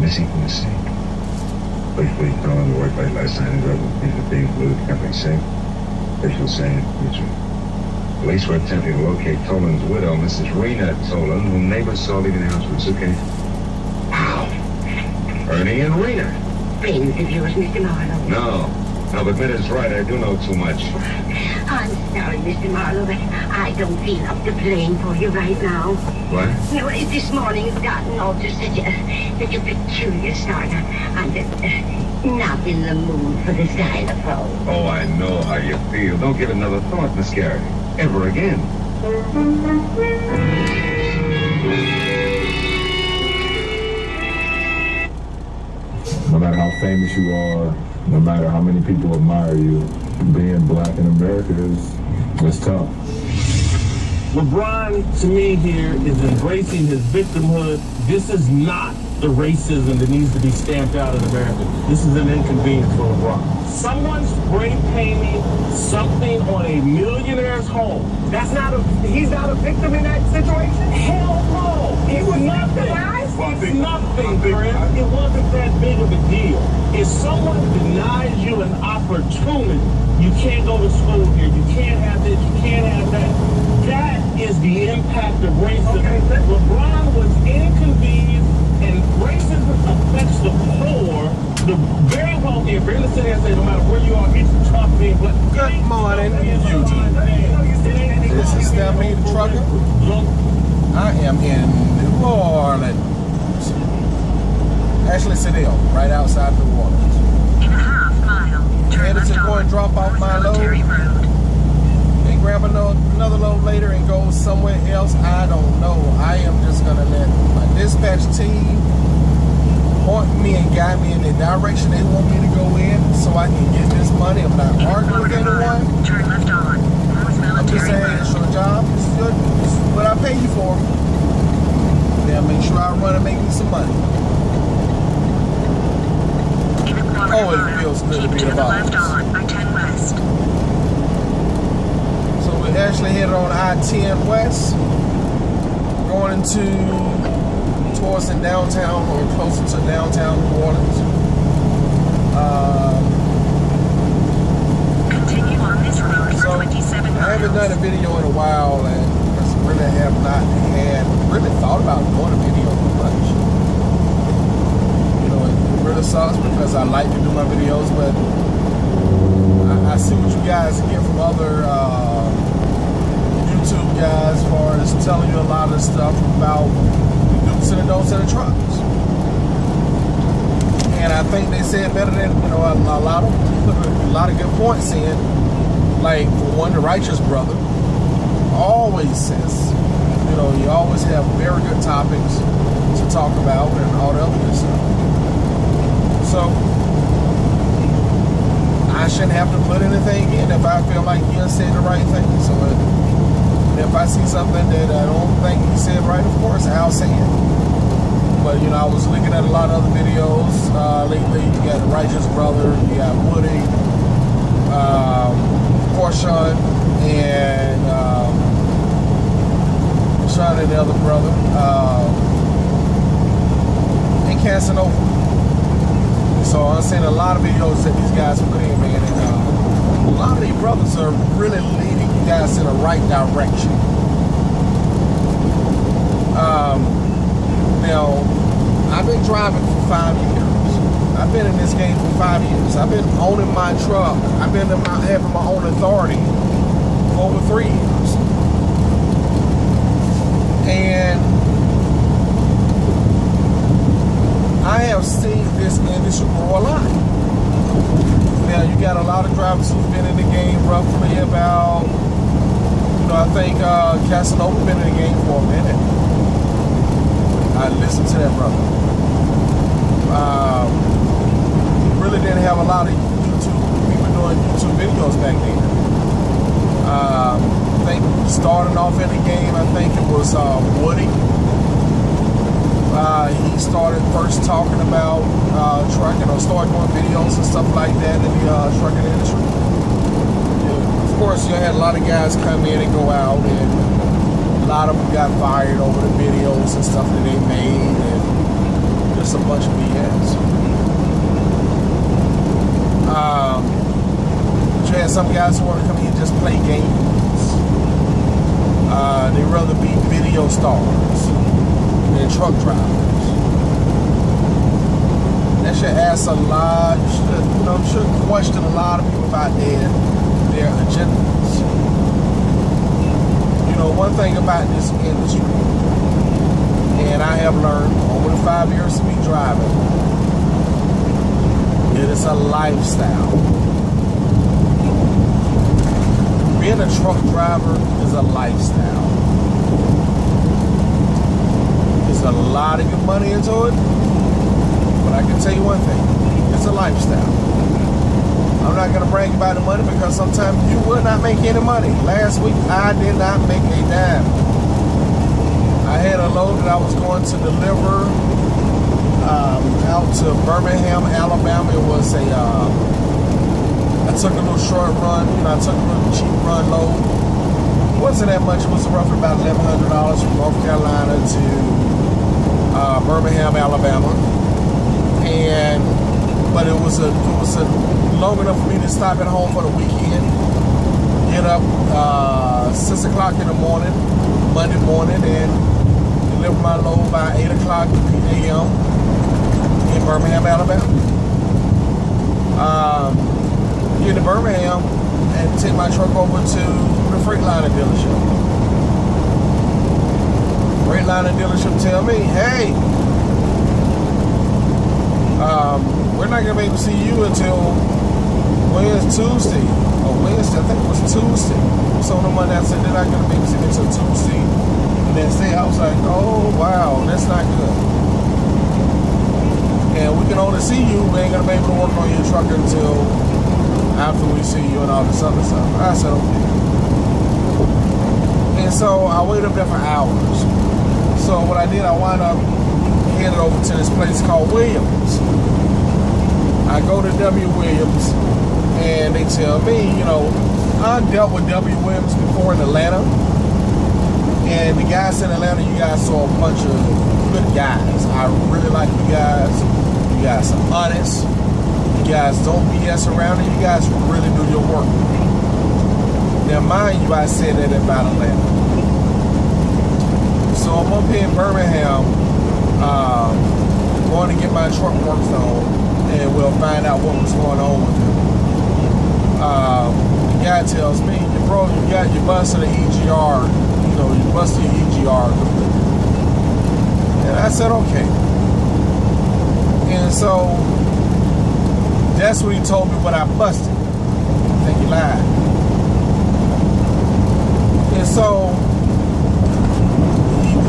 missing from the scene. Police told him to work late last night and drove the big blue company safe. Officials saying it's true. Police were attempting to locate Toland's widow, Mrs. Rena Toland, whom neighbors saw leaving the house with a suitcase. Wow. Ernie and Rena. Friends of yours, Mr. Marlowe? No, but Minna's right. I do know too much. I'm sorry, Mr. Marlowe, but I don't feel up to playing for you right now. What? No, this morning has gotten all to such a peculiar start. I'm just not in the mood for the xylophone. Oh, I know how you feel. Don't give it another thought, Miss Garrett. Ever again. No matter how famous you are, no matter how many people admire you, being black in America is tough. LeBron, to me here, is embracing his victimhood. This is not the racism that needs to be stamped out in America. This is an inconvenience for LeBron. Someone spray painting something on a millionaire's home. He's not a victim in that situation? Hell no! It was nothing. It's nothing, Chris. It wasn't that big of a deal. If someone denies you an opportunity, you can't go to school here, you can't have this, you can't have that. That is the impact of racism. Okay. LeBron was inconvenienced, and racism affects the poor, the very wealthy, and very listen and say, no matter where you are, it's tough being black. Good morning, YouTube. This is Stephanie the Trucker. I am in New Orleans. Ashley Sedell, right outside New Orleans. In a half mile, turn Headed to left go and drop off my load. Then grab another load later and go somewhere else. I don't know. I am just going to let my dispatch team point me and guide me in the direction they want me to go in so I can get this money. I'm not arguing with anyone. Turn left on. I'm just saying it's your job. This is what I pay you for. Then make sure I run and make me some money. Oh, it feels good to be about left on I-10 West. So we're actually headed on I-10 West, going towards the downtown or closer to downtown New Orleans. Continue on this road for 27 miles. I haven't done a video in a while, and really have not really thought about doing a video much. It really sucks because I like to do my videos, but I see what you guys get from other YouTube guys as far as telling you a lot of stuff about the do's and the don'ts of the trucks. And I think they said better than a lot of good points in. Like for one, the Righteous Brother always says, you always have very good topics to talk about and all the other good stuff. So I shouldn't have to put anything in if I feel like he said the right thing. So if I see something that I don't think he said right, of course I'll say it. But I was looking at a lot of other videos lately. You got the Righteous Brother, you got Woody, Porsche, and Sean and the other brother, and Casanova. So I'm seeing a lot of videos that these guys put in, man, and a lot of these brothers are really leading you guys in the right direction. Now, I've been driving for 5 years. I've been in this game for 5 years. I've been owning my truck. I've been having my own authority for over 3 years. And I have seen this industry grow a lot. Now, you got a lot of drivers who've been in the game roughly about, I think Casanova been in the game for a minute. I listened to that brother. Really didn't have a lot of people doing YouTube videos back then. I think starting off in the game, I think it was Woody. He started first talking about trucking, or started doing videos and stuff like that in the trucking industry. Of course, you had a lot of guys come in and go out, and a lot of them got fired over the videos and stuff that they made, and just a bunch of BS. You had some guys who want to come here and just play games. They rather be video stars than truck drivers. That should ask a lot. Should question a lot of people about their agendas. One thing about this industry, and I have learned over the 5 years of me driving, it is a lifestyle. Being a truck driver is a lifestyle. There's a lot of good money into it, but I can tell you one thing, it's a lifestyle. I'm not going to brag about the money because sometimes you will not make any money. Last week, I did not make a dime. I had a load that I was going to deliver out to Birmingham, Alabama. It was I took a little short run. I took a little cheap run load. It wasn't that much. It was roughly about $1,100 from North Carolina to Birmingham, Alabama. But it was long enough for me to stop at home for the weekend. Get up 6 o'clock in the morning, Monday morning, and deliver my load by 8 o'clock a.m. in Birmingham, Alabama. Get to Birmingham and take my truck over to the Freightliner dealership. Freightliner dealership tell me, hey, we're not going to be able to see you until Tuesday. Or Wednesday, I think it was Tuesday. So on the Monday, I said they're not going to be able to see me until Tuesday. The next day, I was like, oh, wow, that's not good. And we can only see you. We ain't going to be able to work on your truck until after we see you and all this other stuff. I said, okay. And so I waited up there for hours. So what I did, I wound up headed over to this place called Williams. I go to W. Williams, and they tell me, I dealt with W. Williams before in Atlanta, and the guys in Atlanta, you guys saw a bunch of good guys. I really like you guys. You guys are honest. You guys don't BS around, and you guys really do your work. Now, mind you, I said that about Atlanta. So I'm up here in Birmingham, going to get my truck worked on, and we'll find out what was going on with it. The guy tells me, bro, you busted an EGR, you busted your EGR. And I said, okay. And so that's what he told me what I busted. I think he lied. And so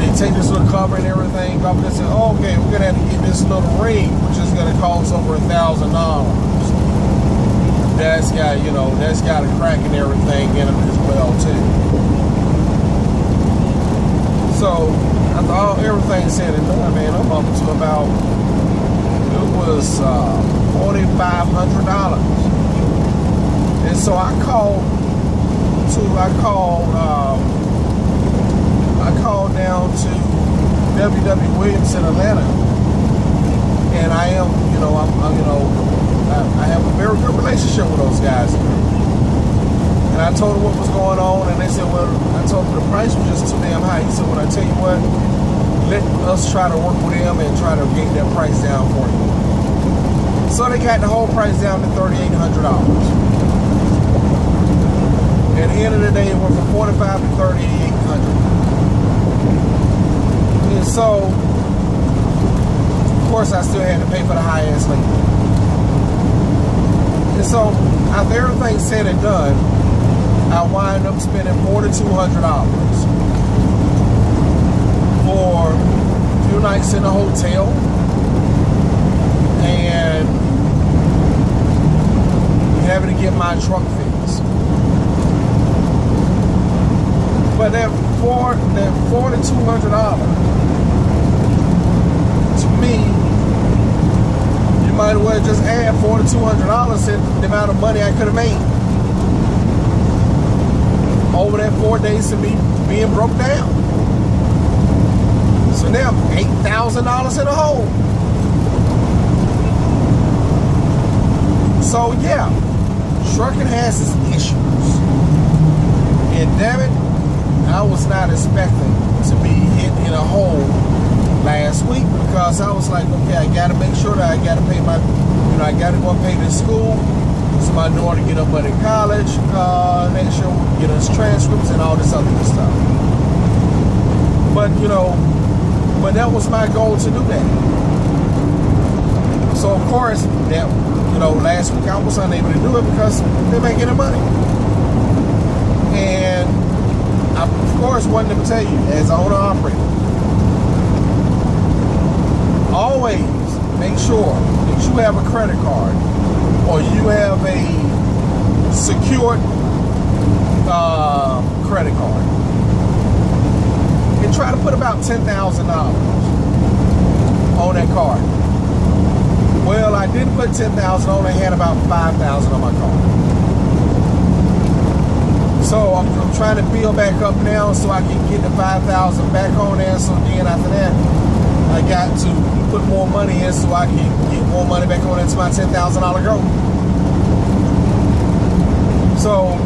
they take this little cover and everything, and they say, oh, okay, we're gonna have to get this little ring, which is gonna cost over $1,000. That's got, that's got a crack and everything in it as well too. So after everything said and done, man, I'm up to about, it was $4,500. And so I called down to W.W. Williams in Atlanta, and I am, I have a very good relationship with those guys. And I told them what was going on, and they said, well, I told them the price was just too damn high. He said, well, I tell you what, let us try to work with them and try to get that price down for you. So they got the whole price down to $3,800. At the end of the day, it went from $4,500 to $3,800. And so, of course, I still had to pay for the high-ass labor. And so, after everything's said and done, I wind up spending $4,200 for a few nights in a hotel and having to get my truck fixed. But that $4,200, to me, you might as well just add $4,200 to the amount of money I could have made over that 4 days of me being broke down. So now I'm $8,000 in the hole. So yeah, trucking has its issues. And damn it, I was not expecting to be hit in a hole last week, because I was like, okay, I gotta make sure that I gotta pay my, I gotta go and pay this school so my daughter get up at college, make sure we get us transcripts and all this other good stuff. But but that was my goal to do that. So of course, that last week I was unable to do it because they're making the money. And I, of course, wanted to tell you, as owner operator, always make sure that you have a credit card or you have a secured credit card, and try to put about $10,000 on that card. Well, I didn't put $10,000 on. I had about $5,000 on my card. So I'm trying to build back up now so I can get the $5,000 back on there. So then after that, I got to put more money in so I can get more money back on into my $10,000 goal. So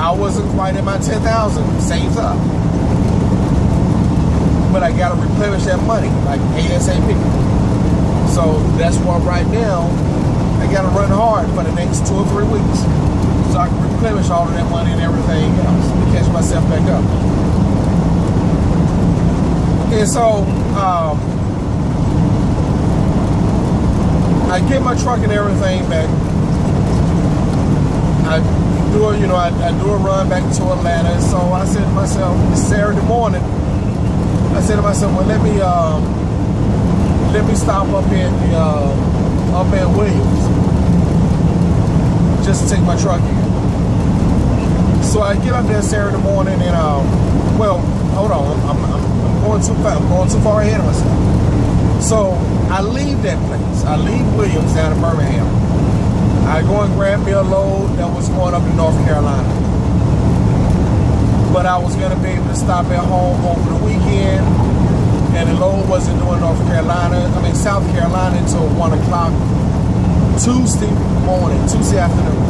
I wasn't quite at my $10,000 saved up, but I got to replenish that money like ASAP. So that's why right now I got to run hard for the next 2 or 3 weeks so I can replenish all of that money and everything else to catch myself back up. And so I get my truck and everything back. I do a run back to Atlanta. So I said to myself, it's Saturday morning. I said to myself, well, let me stop up in Williams just to take my truck in. So I get up there Saturday morning and well, hold on, I'm going too far. I'm going too far ahead of myself. So I leave that place. I leave Williams down in Birmingham. I go and grab me a load that was going up to North Carolina. But I was going to be able to stop at home over the weekend, and the load wasn't doing South Carolina until 1 o'clock Tuesday afternoon.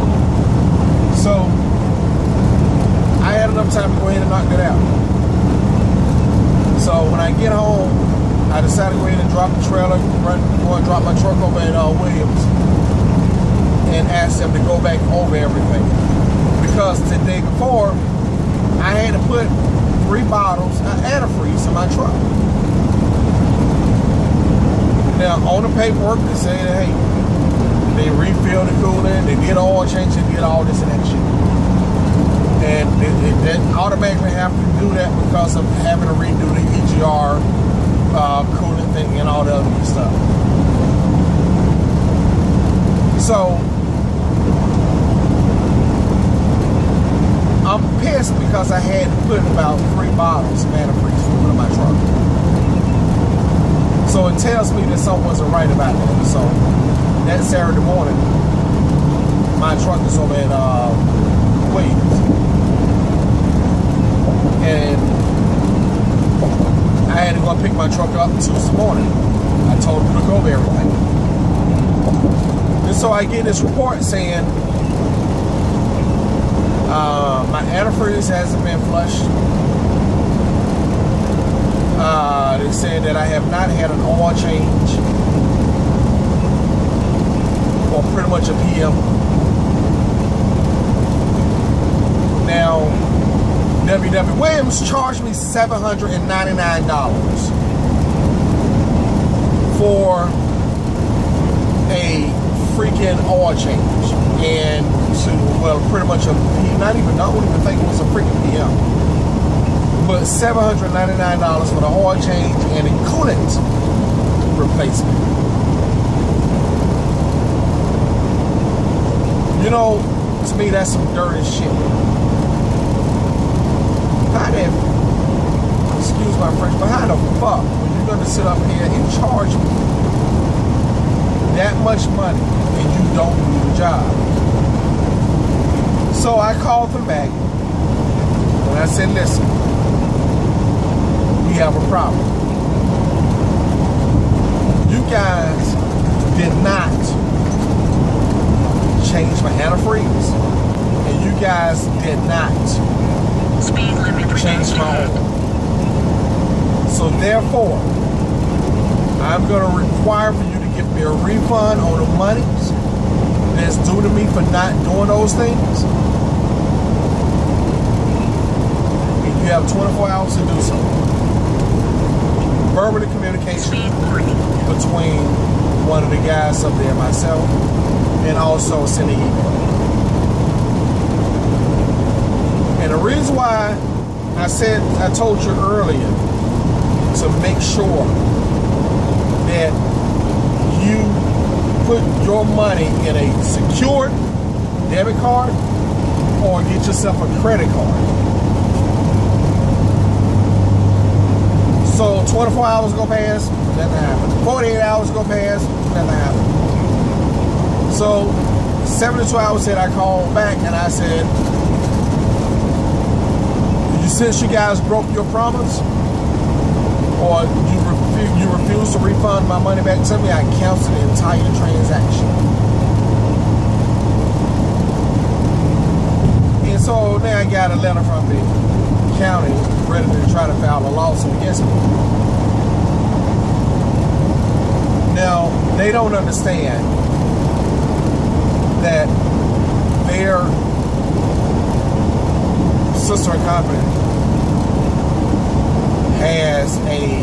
So I had enough time to go ahead and knock it out. So when I get home, I decided to go ahead and drop the trailer, go and drop my truck over at Williams, and ask them to go back over everything. Because the day before, I had to put 3 bottles of antifreeze in my truck. Now, on the paperwork, they say that, hey, they refilled the coolant, they did oil change, they did all this and that shit. And that automatically have to do that because of having to redo the EGR coolant thing and all the other good stuff. So I'm pissed because I had to put about 3 bottles of antifreeze fluid in my truck. So it tells me that something wasn't right about that. So that Saturday morning, my truck is over at Williams. And I had to go pick my truck up Tuesday morning. I told him to look over everything. And so I get this report saying my antifreeze hasn't been flushed. They said that I have not had an oil change for pretty much a PM. Now, W.W. Williams charged me $799 for a freaking oil change, and pretty much I don't even think it was a freaking PM, but $799 for the oil change and a coolant replacement. To me, that's some dirty shit. Excuse my French, but how the fuck are you going to sit up here and charge me that much money and you don't do the job? So I called them back and I said, listen, we have a problem. You guys did not freeze, and you guys did not Speed limit change reduced my ahead. oil. So therefore, I'm going to require for you to give me a refund on the monies that's due to me for not doing those things. You have 24 hours to do so. Verbal communication Speed warning. between one of the guys up there, myself, and also send an email. And the reason why I told you earlier to make sure that you put your money in a secured debit card or get yourself a credit card. So 24 hours go past, nothing happened. 48 hours go past, nothing happened. So 72 hours said I called back and I said, since you guys broke your promise or you refuse to refund my money back to me, I cancel the entire transaction. And so now I got a letter from the county ready to try to file a lawsuit against me. Now, they don't understand that their sister company has a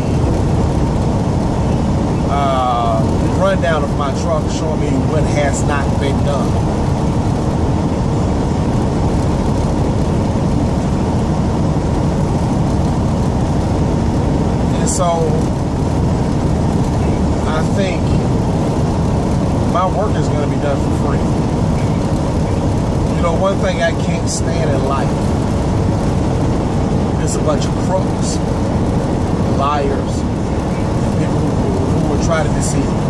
rundown of my truck showing me what has not been done. So, I think my work is going to be done for free. You know, one thing I can't stand in life is a bunch of crooks, liars, and people who will try to deceive me.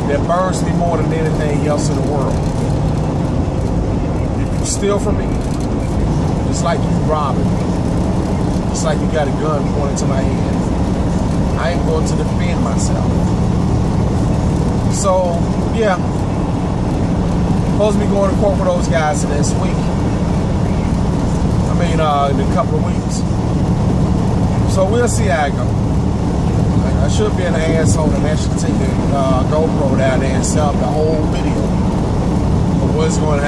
That burns me more than anything else in the world. If you steal from me, it's like you robbing me. It's like you got a gun pointed to my head. I am going to defend myself. So, yeah. Supposed to be going to court with those guys this week. In a couple of weeks. So we'll see how it goes. I should be an asshole and actually take the GoPro down there and set up the whole video of what's going to happen.